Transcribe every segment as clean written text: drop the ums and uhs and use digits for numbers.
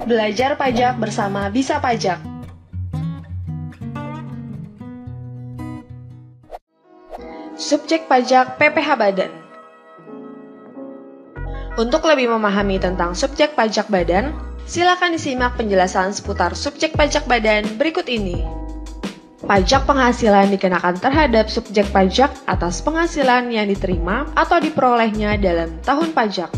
Belajar pajak bersama Bisa Pajak. Subjek pajak PPh Badan. Untuk lebih memahami tentang subjek pajak badan, silakan disimak penjelasan seputar subjek pajak badan berikut ini. Pajak penghasilan dikenakan terhadap subjek pajak atas penghasilan yang diterima atau diperolehnya dalam tahun pajak.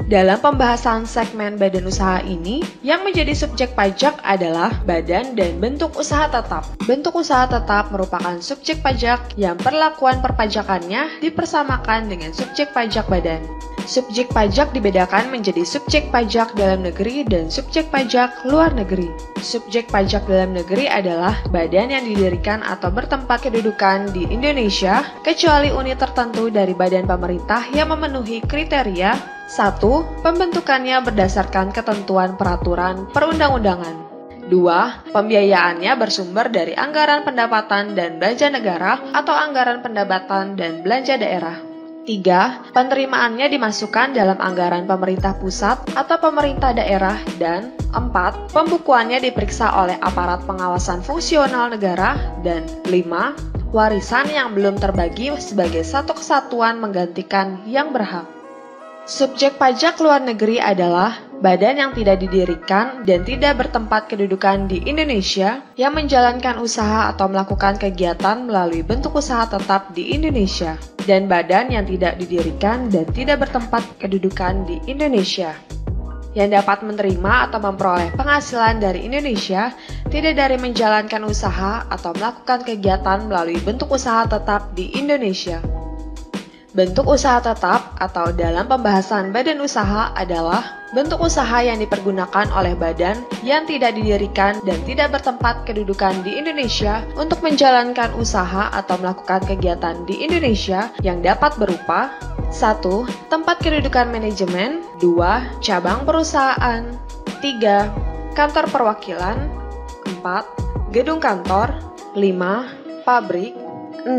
Dalam pembahasan segmen badan usaha ini, yang menjadi subjek pajak adalah badan dan bentuk usaha tetap. Bentuk usaha tetap merupakan subjek pajak yang perlakuan perpajakannya dipersamakan dengan subjek pajak badan. Subjek pajak dibedakan menjadi subjek pajak dalam negeri dan subjek pajak luar negeri. Subjek pajak dalam negeri adalah badan yang didirikan atau bertempat kedudukan di Indonesia, kecuali unit tertentu dari badan pemerintah yang memenuhi kriteria 1. Pembentukannya berdasarkan ketentuan peraturan perundang-undangan. 2. Pembiayaannya bersumber dari anggaran pendapatan dan belanja negara atau anggaran pendapatan dan belanja daerah. 3. Penerimaannya dimasukkan dalam anggaran pemerintah pusat atau pemerintah daerah. Dan 4. Pembukuannya diperiksa oleh aparat pengawasan fungsional negara. Dan 5. Warisan yang belum terbagi sebagai satu kesatuan menggantikan yang berhak. Subjek pajak luar negeri adalah badan yang tidak didirikan dan tidak bertempat kedudukan di Indonesia yang menjalankan usaha atau melakukan kegiatan melalui bentuk usaha tetap di Indonesia, dan badan yang tidak didirikan dan tidak bertempat kedudukan di Indonesia yang dapat menerima atau memperoleh penghasilan dari Indonesia tidak dari menjalankan usaha atau melakukan kegiatan melalui bentuk usaha tetap di Indonesia. Bentuk usaha tetap atau dalam pembahasan badan usaha adalah bentuk usaha yang dipergunakan oleh badan yang tidak didirikan dan tidak bertempat kedudukan di Indonesia untuk menjalankan usaha atau melakukan kegiatan di Indonesia yang dapat berupa 1. Tempat kedudukan manajemen. 2. Cabang perusahaan. 3. Kantor perwakilan. 4. Gedung kantor. 5. Pabrik. 6.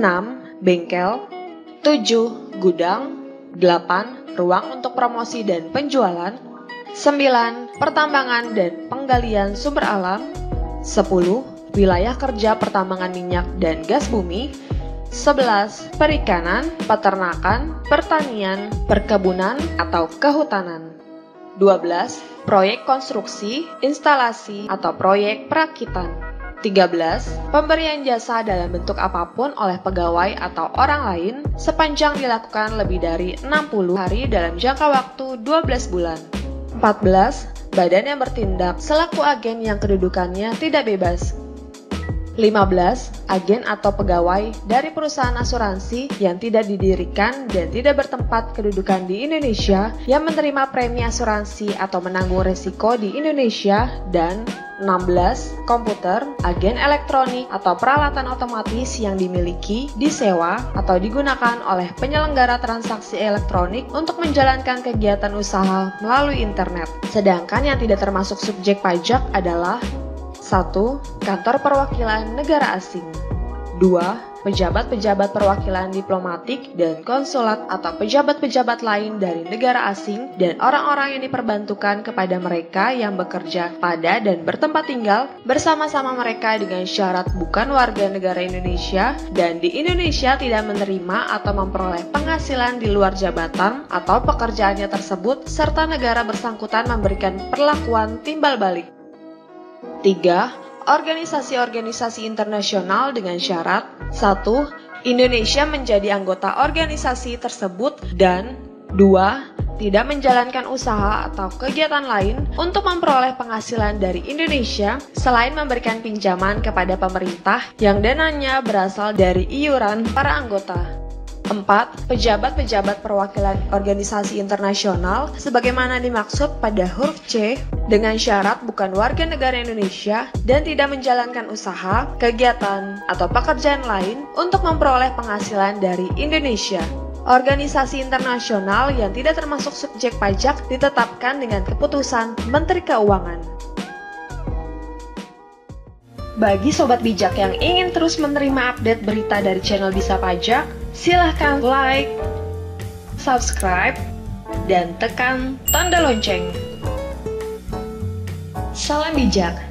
Bengkel. 7. Gudang. 8. Ruang untuk promosi dan penjualan. 9. Pertambangan dan penggalian sumber alam. 10. Wilayah kerja pertambangan minyak dan gas bumi. 11. Perikanan, peternakan, pertanian, perkebunan atau kehutanan. 12. Proyek konstruksi, instalasi atau proyek perakitan. 13. Pemberian jasa dalam bentuk apapun oleh pegawai atau orang lain sepanjang dilakukan lebih dari 60 hari dalam jangka waktu 12 bulan. 14. Badan yang bertindak selaku agen yang kedudukannya tidak bebas. 15. Agen atau pegawai dari perusahaan asuransi yang tidak didirikan dan tidak bertempat kedudukan di Indonesia yang menerima premi asuransi atau menanggung risiko di Indonesia. Dan 16. Komputer, agen elektronik atau peralatan otomatis yang dimiliki, disewa, atau digunakan oleh penyelenggara transaksi elektronik untuk menjalankan kegiatan usaha melalui internet. Sedangkan yang tidak termasuk subjek pajak adalah 1. Kantor perwakilan negara asing. 2. Pejabat-pejabat perwakilan diplomatik dan konsulat atau pejabat-pejabat lain dari negara asing dan orang-orang yang diperbantukan kepada mereka yang bekerja pada dan bertempat tinggal bersama-sama mereka dengan syarat bukan warga negara Indonesia dan di Indonesia tidak menerima atau memperoleh penghasilan di luar jabatan atau pekerjaannya tersebut serta negara bersangkutan memberikan perlakuan timbal balik. 3. Organisasi-organisasi internasional dengan syarat 1. Indonesia menjadi anggota organisasi tersebut dan 2. Tidak menjalankan usaha atau kegiatan lain untuk memperoleh penghasilan dari Indonesia selain memberikan pinjaman kepada pemerintah yang dananya berasal dari iuran para anggota. 4. Pejabat-pejabat perwakilan organisasi internasional sebagaimana dimaksud pada huruf C dengan syarat bukan warga negara Indonesia dan tidak menjalankan usaha, kegiatan, atau pekerjaan lain untuk memperoleh penghasilan dari Indonesia. Organisasi internasional yang tidak termasuk subjek pajak ditetapkan dengan keputusan Menteri Keuangan. Bagi sobat bijak yang ingin terus menerima update berita dari channel Bisa Pajak, silahkan like, subscribe, dan tekan tanda lonceng. Salam bijak.